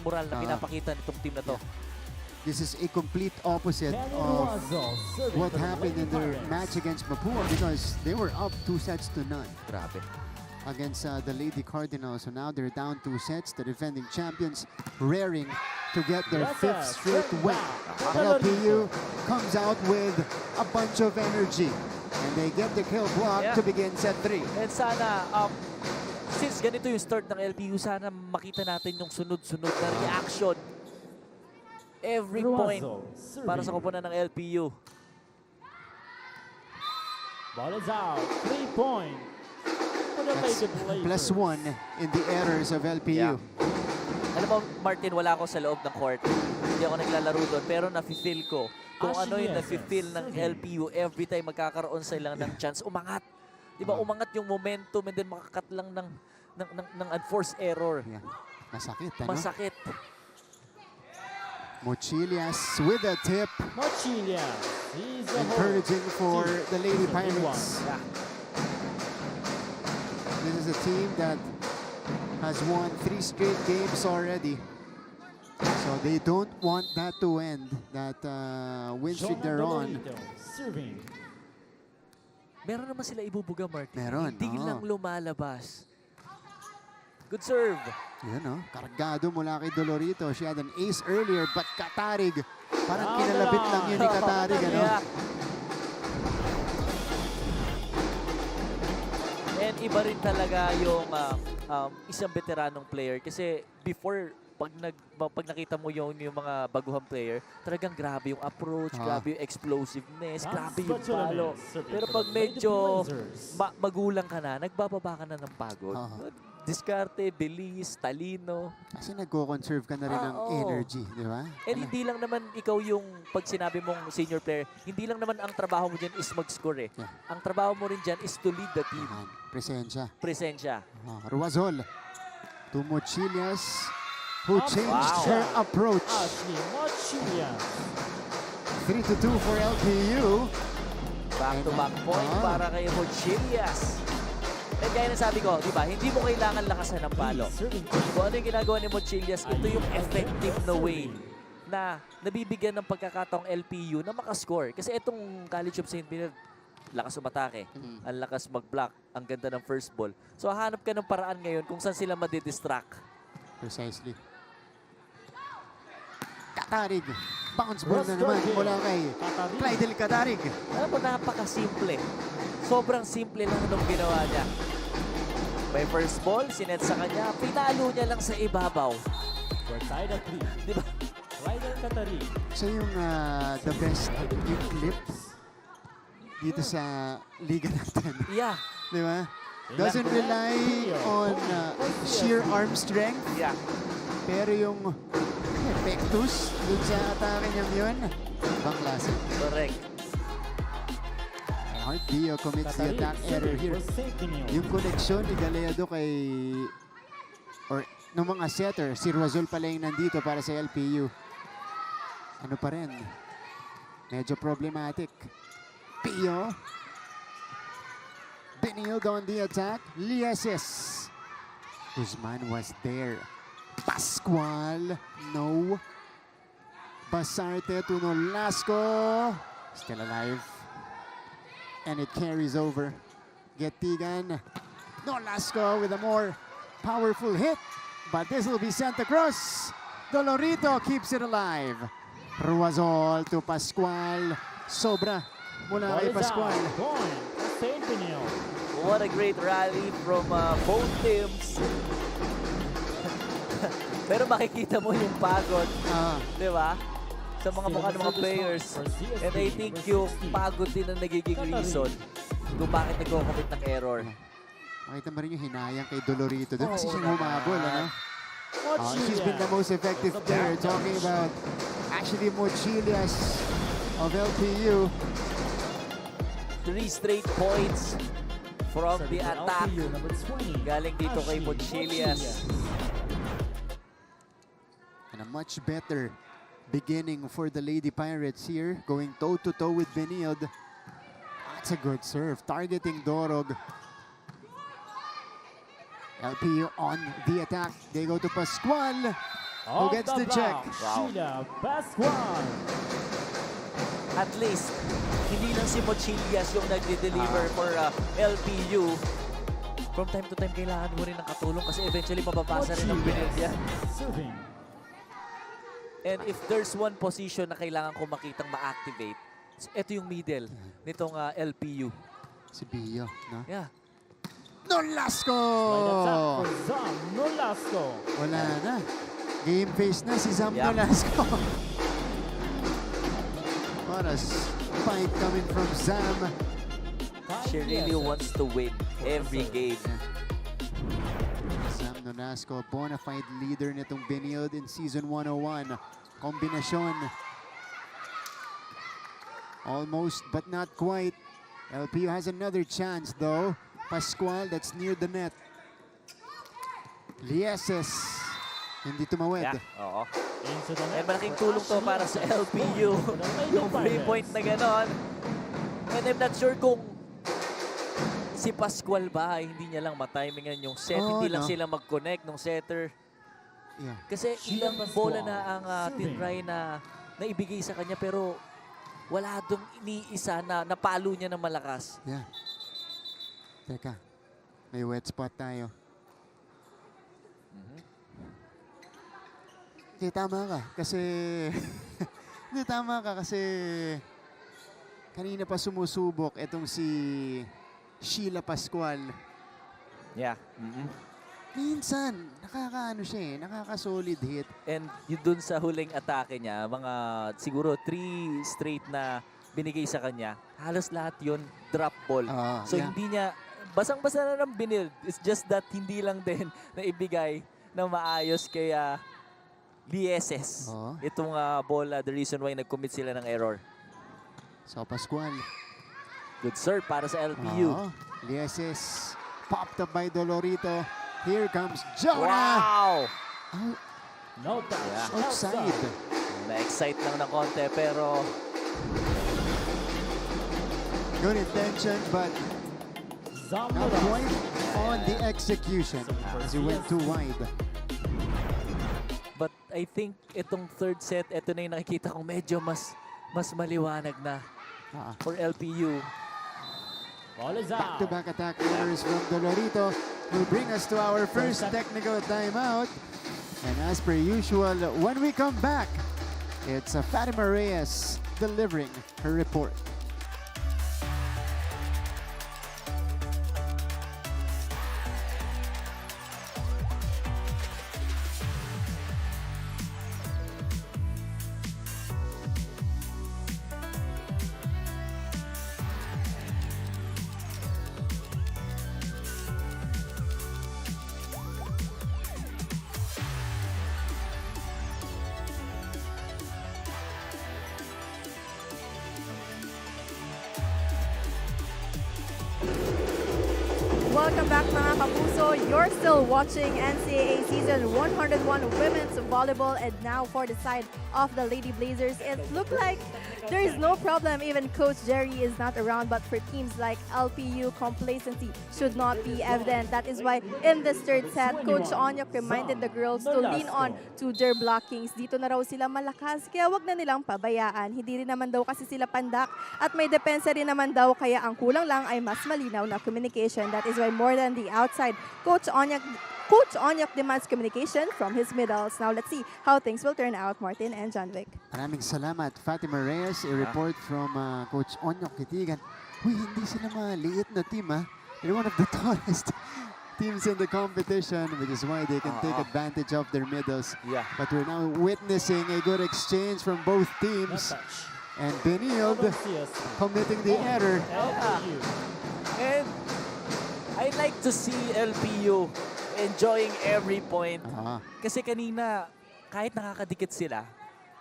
moral na pinapakita nitong team na to. This is a complete opposite of what happened in their match against Mapua because they were up 2-0. Grabe. Against the Lady Cardinals. So now they're down 2 sets. The defending champions raring to get their 5th straight win. LPU comes out with a bunch of energy. And they get the kill block to begin set 3. And sana, since ganito yung start ng LPU, sana makita natin yung sunod-sunod na reaction. Every point para sa koponan ng LPU. Ball is out. 3 point. That's +1 in the errors of LPU. Alam mo, Martin, wala ako sa loob ng court. Hindi ako naglalaro doon, pero nafe-feel ko kung ano yung nafe-feel ng LPU every time magkakaroon sila ng chance umangat. Di ba, umangat yung momentum and then makakat lang ng unforced error. Yeah. Masakit, ano? Masakit. Mochilias with a tip. Mochilias. Encouraging for the Lady Pirates. Yeah. This is a team that has won 3 straight games already. So they don't want that to end, that win streak they're on. Serving. Meron naman sila ibubuga, Martin. Meron, Hindi lang lumalabas. Good serve. Yan, no? Kargado mula kay Dolorito. She had an ace earlier, but Katarig, parang kinalabit lang yun ni Katarig, ano? Yeah. And iba rin talaga yung isang veteranong player. Kasi before, pag nakita mo yung mga baguhang player, talagang grabe yung approach, grabe yung explosiveness, grabe yung palo. Pero pag medyo magulang ka na, nagbababa ka na ng pagod. Diskarte, bilis, talino. Kasi nagko-conserve ka na rin ng energy, di ba? And hindi lang naman ikaw yung, pag sinabi mong senior player, hindi lang naman ang trabaho mo dyan is mag-score eh. Yeah. Ang trabaho mo rin dyan is to lead the team. Presensya. Presensya. Ruazol to Mochilias, who changed her approach. Ashley Mochilias. 3-2 for LPU. Back-to-back point para kay Mochilias. And gaya na sabi ko, di ba, hindi mo kailangan lakasan ng palo. Kung ano yung ginagawa ni Mochilias, ito yung effective na way na nabibigyan ng pagkakataong LPU na makascore. Kasi itong College of St. Bernard, lakas umatake, ang lakas mag-block, ang ganda ng first ball. So hanap ka ng paraan ngayon kung saan sila madidistract. Precisely. Katarig. Bounce ball na naman mula kay Clydel Katarig. Alam mo, napaka-simple. Sobrang simple lang nung ginawa niya. May first ball, sinet sa kanya, pinalo niya lang sa ibabaw. Side at 3. Di ba? Clydel Katarig. Siya yung the best yung clip dito sa liga natin. Yeah. Di ba? Doesn't rely on sheer arm strength. Yeah. Pero yung epektus dun sa atake niya yun, ibang klase. Correct. Hart Dio commits the attack error here. Yung koneksyon ni Galeado kay ng mga setter, si Ruazol pala yung nandito para sa LPU. Ano pa rin? Medyo problematic. Pio. Benildo on the attack. Lieses. Guzman was there. Pascual. No. Basarte to Nolasco. Still alive. And it carries over. Getigan. Nolasco with a more powerful hit. But this will be sent across. Dolorito keeps it alive. Ruazol to Pascual. Sobra mula kay Pascual. What a great rally from both teams. Pero makikita mo yung pagod. Di ba? Sa mga mukha ng mga players. And I think yung pagod din ang nagiging reason kung bakit nagko-commit ng error. Makita mo rin yung hinayang kay Dolorito doon kasi siya humabol, ano? She's been the most effective player. Talking about Ashley Mochilias of LPU. 3 straight points from the attack. Galing dito kay Mochilias. And a much better beginning for the Lady Pirates here, going toe-to-toe with Benilde. That's a good serve, targeting Dorog. LPU on the attack. They go to Pascual. Off gets the the check? block, Wow. Sheila Pascual. At least, hindi lang si Mochilias yung nagde-deliver for LPU. From time to time, kailangan mo rin ng katulong kasi eventually mababasa rin ang binil niya. Serving. And if there's one position na kailangan ko makitang ma-activate, ito yung middle nitong LPU. Si Bio, no? Yeah. Nolasco! Right attack for Zam Nolasco. Wala na. Game face na si Zam Yep. Nolasco. What a spike coming from Zam. She really wants to win every game. Zam Nolasco, bona fide leader nitong Benilde in Season 101. Kombinasyon. Almost, but not quite. LPU has another chance though. Pascual, that's near the net. Lieses, hindi tumawid. Yeah, oo. Into the Eh, net malaking for tulong to Ashley para sa Estes. LPU. For the Lady Yung free Pirates. point na ganon. And I'm not sure kung si Pascual ba, hindi niya lang matimingan yung set. Oo, Hindi lang no? sila mag-connect nung setter. Yeah. Kasi Sheila ilang Pascual, bola na ang serving. tinry na naibigay sa kanya pero wala dong iniisa na napalo niya ng malakas. Yeah. Teka, may wet spot tayo. Hindi, tama ka. Kasi, hindi, tama ka kasi kanina pa sumusubok itong si Sheila Pascual. Yeah. Minsan, nakakaano siya eh, nakaka-solid hit. And yun dun sa huling atake niya, mga siguro 3 straight na binigay sa kanya, halos lahat yun drop ball. So Yeah. hindi niya, basang-basa na ng binild. It's just that hindi lang din na ibigay na maayos kay Lieses. Oo. Itong bola, the reason why nag-commit sila ng error. So, Pascual. Good serve para sa LPU. Oo. Lieses, popped up by Dolorito. Here comes Jonah. Wow! Oh, No touch. Yeah. outside. Na-excite lang ng konti pero Good intention, but Zam not Nolasco. quite on the execution. As he went too wide. but I think itong third set, ito na yung nakikita kong medyo mas maliwanag na Ah, for LPU. Ball is out. Back-to-back attack errors from Dolorito will bring us to our first technical timeout. And as per usual, when we come back, it's Fatima Reyes delivering her report. Welcome back mga kapuso. You're still watching NCAA Season 101 Women's Volleyball, and now for the side of the Lady Blazers, it looked like there is no problem. Even Coach Jerry is not around, but for teams like LPU, complacency should not be evident. That is why in this third set, Coach Onyok reminded the girls to lean on to their blockings. Dito na raw sila malakas, kaya wag na nilang pabayaan. Hindi rin naman daw kasi sila pandak at may depensa rin naman daw, kaya ang kulang lang ay mas malinaw na communication. That is why more than the outside, Coach Onyok demands communication from his middles. Now let's see how things will turn out, Martin and John Vic. Maraming salamat, Fatima Reyes. A report from Coach Onyok Kitigan. Uy, hindi sila maliit na team, ha? They're one of the tallest teams in the competition, which is why they can take advantage of their middles. Yeah. But we're now witnessing a good exchange from both No teams. touch. And Benilde CSP. committing the error. LPU. And I'd like to see LPU enjoying every point. Ah, Kasi kanina, kahit nakakadikit sila,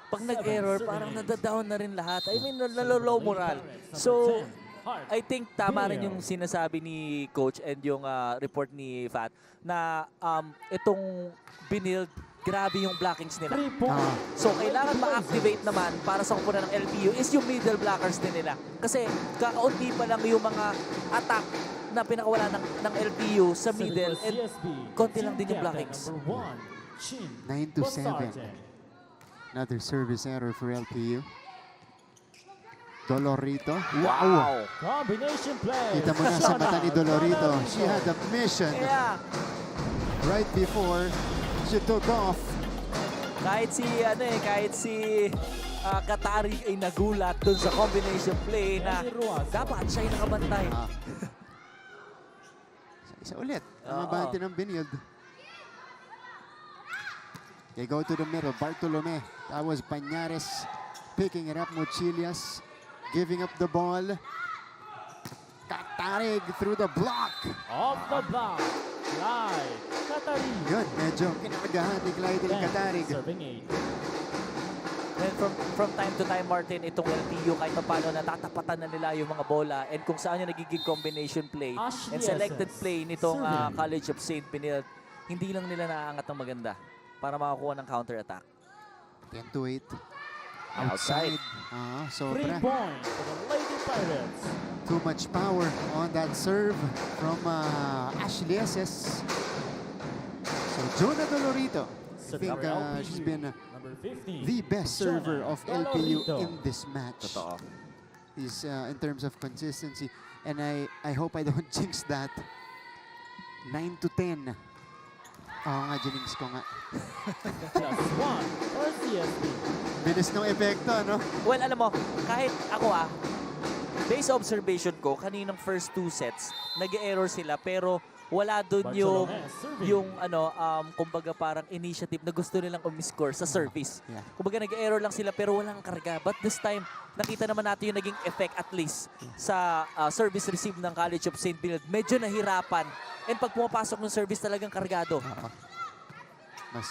pag nag-error, parang nadadown na rin lahat. I mean, nalolow moral. So, I think tama rin yung sinasabi ni Coach and yung report ni Fat na itong Benilde, grabe yung blockings nila. 3 points. ah, So, kailangan ma-activate naman para sa kupunan ng LPU is yung middle blockers din nila. Kasi kakaunti pa lang yung mga attack na pinakawala ng LPU sa middle and konti lang din yung blockings. Chin. 9-7. Basarte. Another service error for LPU. Dolorito. Wow! Combination play. Kita mo na sa mata ni Dolorito. She had a mission Yeah. right before she took off. Kahit si Qatari ay nagulat dun sa combination play na Andy Ruazo. dapat siya ay nakabantay. Ah. Isa ulit. Ang Oo. abante ng Binild. They go to the middle. Bartolome. That was Pañares picking it up. Mochilias giving up the ball. Katarig through the block. Off the block. Clyde Qatari. Yun, medyo kinakagahan ni Clyde Katarig. Serving 8. And from time to time, Martin, itong LPU kahit pa paano natatapatan na nila yung mga bola and kung saan yung nagiging combination play Ashley and selected Esses. play nitong Serving. College of St. Benilde, hindi lang nila naaangat ng maganda para makakuha ng counter-attack. 10-8. Outside. Free Sobra. point for the Lady Pirates. Too much power on that serve from Ashley Esses. So, Jonah Dolorito. I think she's been Number 15. the best server of LPU Dolorito. in this match. Totoo. Is in terms of consistency. And I hope I don't jinx that. 9-10. Oo nga, jinx ko nga. Plus 1 for CSB. Bilis ng epekto, no? Well, alam mo, kahit ako based observation ko, kaninang first 2 sets, nag-error sila pero wala doon Bartolome serving. yung kumbaga parang initiative na gusto nilang umiscore sa service. Yeah. Kumbaga nag-error lang sila pero walang karga. But this time, nakita naman natin yung naging effect at least sa service receive ng College of St. Benilde. Medyo nahirapan. And pag pumapasok ng service talagang kargado. Oo. Mas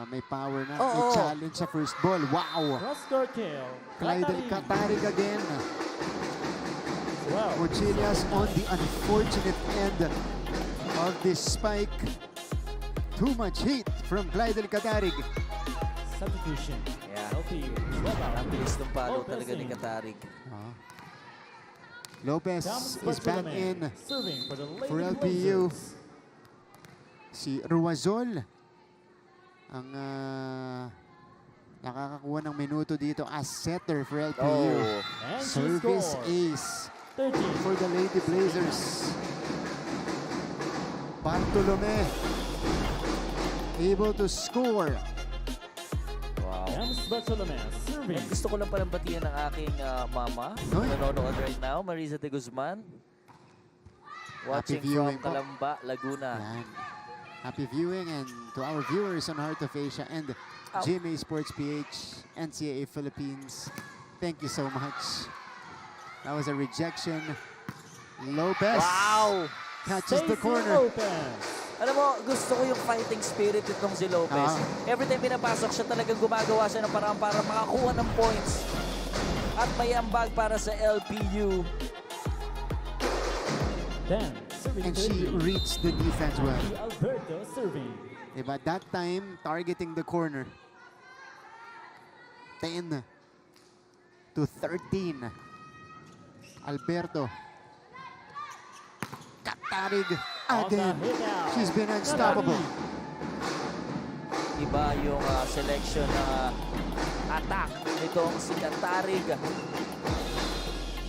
may power na. Oo. I-challenge sa first ball. Wow! Cross-score kill. Clyde Katarig again. Well, Mochilias on the unfortunate end of this spike. Too much heat from Clyde Katarig. substitution. Yeah. LPU. Well Ang out. bilis ng palo Lopez talaga ni in. Katarig. Lopez Comes is back Bartolome. in Serving for the Lady for LPU. Blazers. Si Ruazol ang nakakakuha ng minuto dito as setter for LPU. Oh. And she Service scores. ace 13. for the Lady Blazers. Bartolome able to score. Wow. James Bartolome serving. And gusto ko lang palang batiyan ng aking mama. Hoy. Nanonood right now, Marisa de Guzman. Watching from viewing po. Calamba, Laguna. Yan. Happy viewing and to our viewers on Heart of Asia and GMA Sports PH, NCAA Philippines. Thank you so much. That was a rejection. Lopez Wow! catches the Stacey corner. Lopez. Alam mo, gusto ko yung fighting spirit nitong si Lopez. Every time pinapasok siya, talagang gumagawa siya ng parang para makakuha ng points. At may ambag para sa LPU. Then serving And she 30. reads the defense well. Andy Alberto serving. Diba? That time, targeting the corner. 10-13. Alberto. Katarig On the again. hit out. She's been unstoppable. Iba yung selection na attack nitong si Katarig.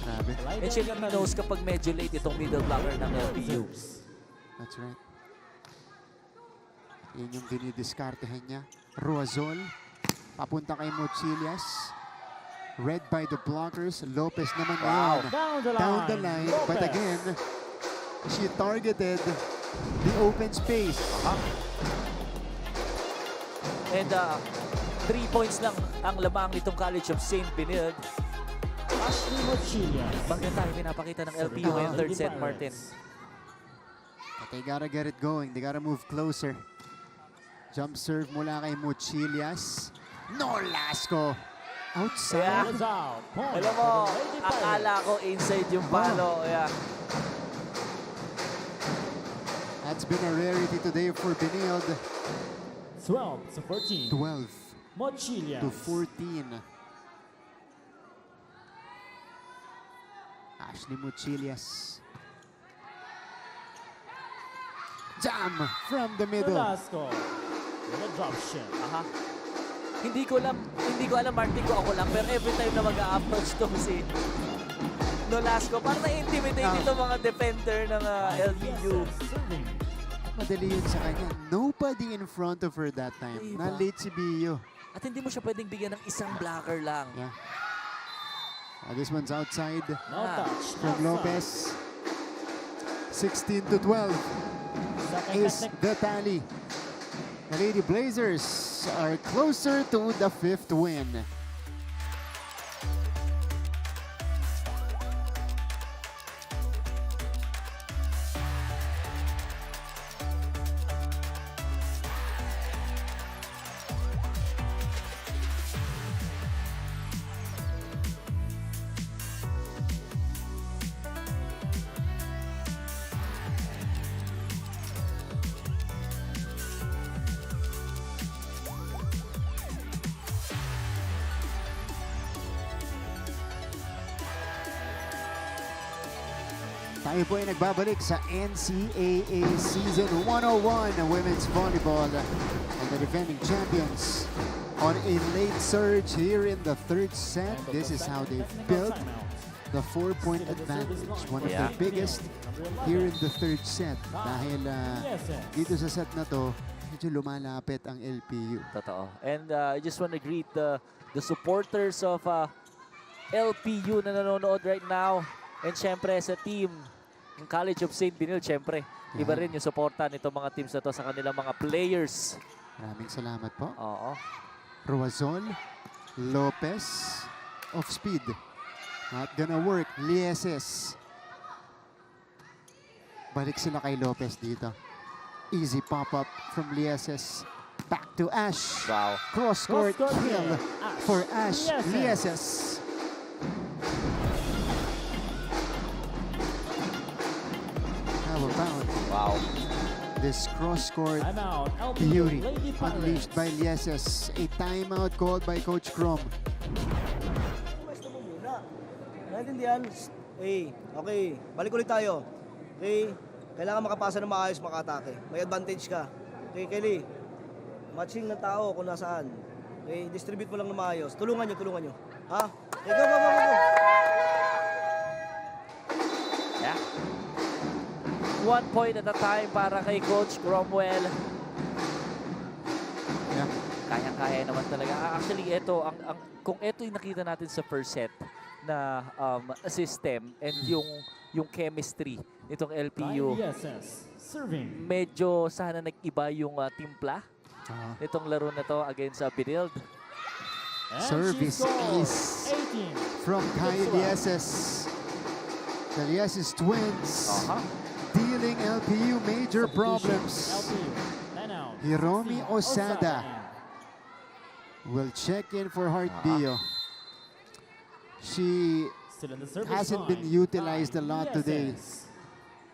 Grabe. And she really knows kapag medyo late itong middle blocker ng LPU. That's right. Yun yung dinidiskartehan niya. Ruazol. Papunta kay Mochilias. Read by the blockers. Lopez naman Wow. ngayon. Down the line. Down the line. Lopez. But again, she targeted the open space. And 3 points lang ang lamang nitong College of St. Benilde. Ashley Mochilias. Bakit tayo pinapakita ng LPU ngayong third set, Martin? But they gotta get it going. They gotta move closer. Jump serve mula kay Mochilias. Nolasco. Outside. Yeah. Ball is out. Point Alam mo, for the Lady Pirates. akala ko inside yung palo. Yeah. That's been a rarity today for Benilde. 12-14. 12 Mochilias. to 14. Ashley Mochilias. Jam from the middle. Velasco. with a drop shot. Aha. Hindi ko alam Martin ko ako lang, pero every time na mag-a-approach to si Nolasco, parang na-intimidate itong mga defender ng LPU. Serving. Madali yun sa kanya. Nobody in front of her that time. Diba? Na-late si Bio. At hindi mo siya pwedeng bigyan ng isang blocker lang. Yeah. This one's outside No touch. from outside. Lopez. 16-12 Second is technique. the tally. The Lady Blazers are closer to the 5th win. Tayo po ay nagbabalik sa NCAA Season 101 ng Women's Volleyball, and the defending champions on a late surge here in the 3rd set. This is how they built the 4-point advantage, one of their biggest here in the 3rd set. Dahil dito sa set na to, medyo lumalapit ang LPU. Totoo. And I just want to greet the supporters of LPU na nanonood right now. And syempre sa team ng College of St. Benil, syempre, iba rin yung suporta nitong mga teams na to sa kanilang mga players. Maraming salamat po. Oo. Ruazol, Lopez, off speed. Not gonna work. Lieses. Balik sila kay Lopez dito. Easy pop-up from Lieses. Back to Ash. Wow. Cross-court Cross-court kill kill. Ash. for Ash Lieses. Lieses. How about Wow. this cross-court Timeout. LPU. beauty Lady unleashed by Pirates. Lieses? A timeout called by Coach Crom. Pwesto mo muna. Naintindihan? Okay. Balik ulit tayo. Okay? Kailangan makapasa ng maayos makatake. May advantage ka. Okay, Kelly? Matching ng tao kung nasaan. Okay? Distribute mo lang ng maayos. Tulungan nyo. Ha? Okay, go. Yeah. 1 point at a time para kay Coach Cromwell. Yeah. Kayang-kaya naman talaga. Actually, ito, kung ito yung nakita natin sa first set na system and yung chemistry nitong LPU, IESS. Serving. medyo sana nag-iba yung timpla nitong laro na to against Binild. And Service she scores. ace 18. from Kai Lieses. The Lieses twins dealing LPU major problems. LPU. Timeout. Hiromi Osada will check in for Heart Bio. She Still in the service hasn't been line. utilized a lot today. IESS.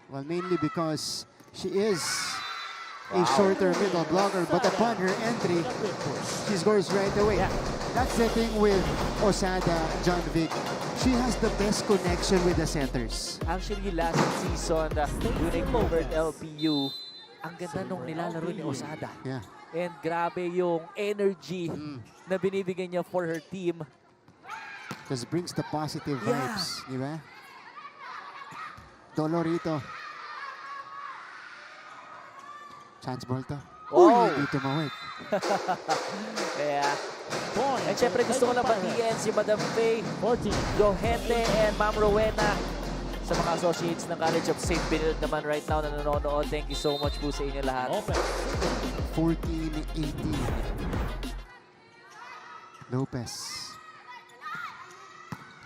Well, mainly because she is a shorter middle blocker, but upon her entry, The big push. she scores right away. That's the thing with Osada, John Vic. She has the best connection with the centers. Actually, last season, when they covered LPU, ang ganda nung nilalaro ni Osada. Yeah. And grabe yung energy na binibigay niya for her team. Because it brings the positive Yeah. vibes, di ba? Dolorito. Chance ball to. Wow. Uy, dito mawit. Kaya, Point. and syempre gusto ko lang Lady batiin si Madam Faye, 14. Johente, and Ma'am Rowena sa mga associates ng College of St. Benilde naman right now na nanonood. Thank you so much po sa inyo lahat. Open. 14-18. Lopez.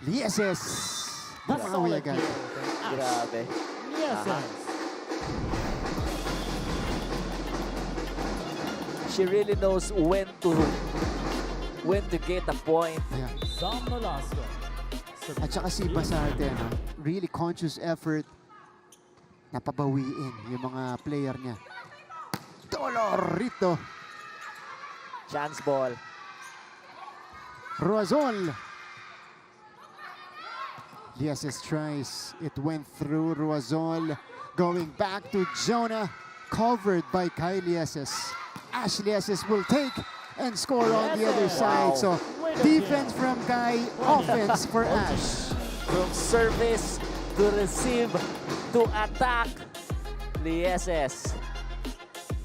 Lieses. Bumawi agad. Grabe. IESS. She really knows when to get a point. Yeah. Sam Nolasco. Serving. At saka si Basarte, no? Really conscious effort na pabawiin yung mga player niya. Dolorito. Chance ball. Ruazol. Lieses tries. It went through Ruazol. Going back to Jonah. Covered by Kai Lieses. Ashley Esses will take and score on the other side. So defense from Kai, offense for Ash. From service to receive to attack, Lieses.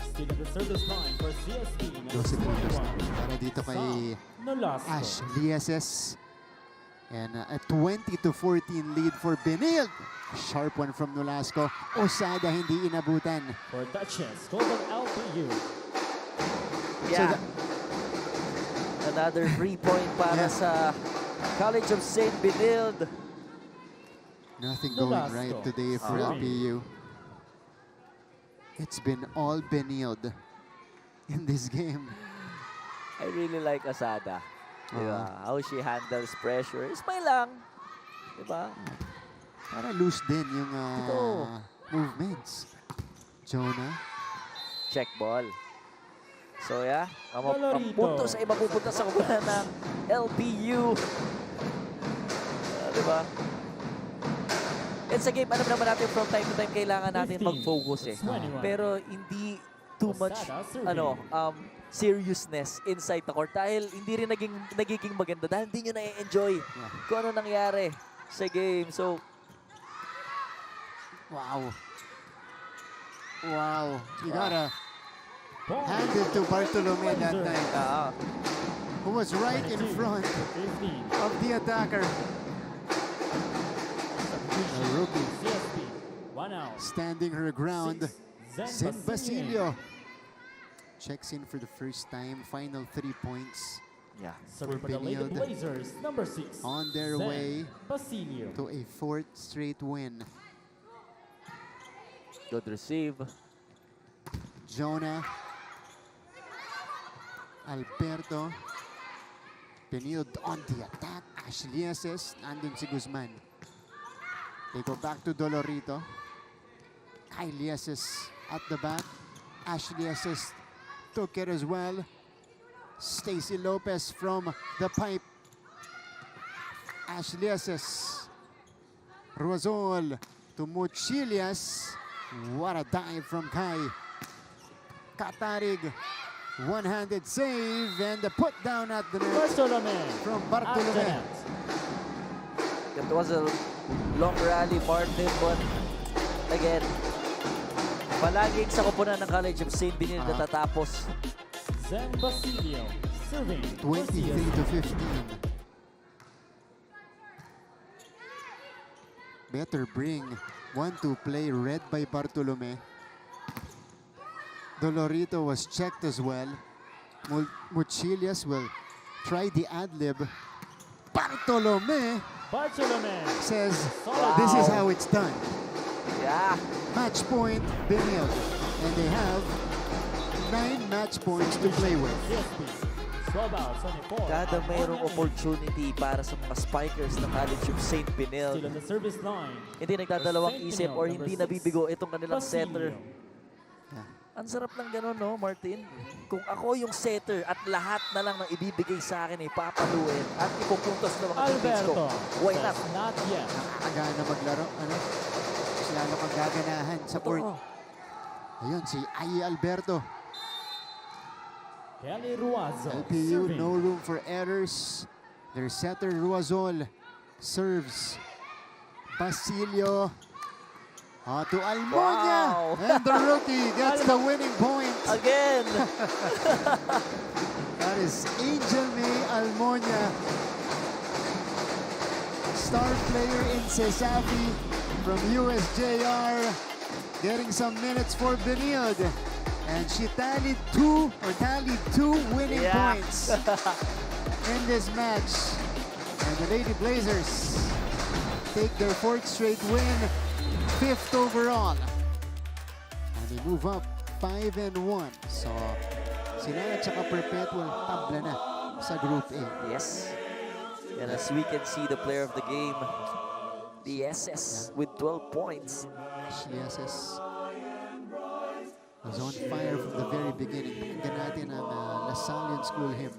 Still in the service line for CSP. 12 puntos para dito kay Nolasco. Ash Lieses. And a 20-14 lead for Benilde. Sharp one from Nolasco. Osada hindi inabutan. For Duchess, Golden LPU. Yeah. Another 3-point para sa College of St. Benilde. Nothing going Nolasco. right today for Serving. LPU. It's been all Benilde in this game. I really like Asada. Diba? How she handles pressure. Smile lang. Diba? Para loose din yung Ito. movements. Jonah. Check ball. So yeah, ang Valorito. puntos ay mapupunta sa kubunan ng LPU. Diba? It's a game, alam naman natin from time to time kailangan natin 15, mag-focus eh. 21. Pero hindi too much Osada serving. seriousness inside the court dahil hindi rin nagiging maganda dahil hindi nyo na-enjoy kung ano nangyari sa game. So, Wow. Wow. You gotta Point. hand it to Bartolome that time. Who was right in 22, front 15. of the attacker. A rookie CSP. 1 out. standing her ground. Zen Zen Basilio checks in for the first time. Final 3 points yeah. Serving for the Lady Benilde. Blazers, number 6. on their Zen way Basilio. to a 4th straight win. Good receive. Jonah, Alberto, Benilde on the attack. Ashley Esses, nandun si Guzman. They go back to Dolorito. Kylie Esses at the back. Ashley Esses took it as well. Stacy Lopez from the pipe. Ashley Esses. Ruazol to Mochilias. What a dive from Kai. Katarig, one-handed save and the put down at the net Bartolome. from At the Bartolome. net. It was a long rally, Martin, but again, palaging sa kupunan ng College of St. Benilde natatapos. Zen Basilio. Serving. 23 to 15. Better bring 1-2 play read by Bartolome. Dolorito was checked as well. Mochilias will try the ad-lib. Bartolome Bartolome. says, Solid. this is how it's done. Yeah. Match point, Benilde. And they have 9 match points to play with. CSP. 12 out, 24. Kada at mayroong 1 minute. opportunity para sa mga spikers ng College of St. Still Benilde, on the service line. hindi nagdadalawang St. isip Benilde, or number hindi 6, nabibigo itong kanilang setter. Basilio. Ang sarap ng gano'n, no, Martin? Kung ako yung setter at lahat na lang ng ibibigay sa akin ay papaluin at ipupuntos na mga teammates ko, Alberto. why not? says not yet. Nakakagana maglaro. Ano? Mas lalo kang gaganahan sa court. Totoo. Ayun, si Ai Alberto. Kelly Ruazo. LPU, serving. no room for errors. Their setter, Ruazol, serves. Basilio. To Almonia. Wow. And the rookie gets the winning point. Again! That is Angel May Almonia. Star player in Cesafi from USJR. Getting some minutes for Benilde. And she tallied two winning Yeah. points in this match. And the Lady Blazers take their 4th straight win, 5th overall. And they move up 5-1. So, sila at saka Perpetual tabla na sa Group A. Yes. And as we can see, the player of the game, the SS with 12 points. Ashley Esses was on fire from the very beginning. Pakinggan natin ang Lasallian School hymn.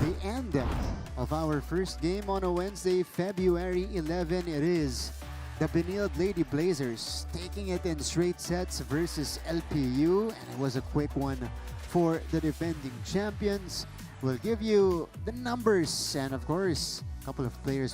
the end of our first game on a Wednesday, February 11. It is the Benilde Lady Blazers taking it in straight sets versus LPU, and it was a quick one for the defending champions. We'll give you the numbers and, of course, a couple of players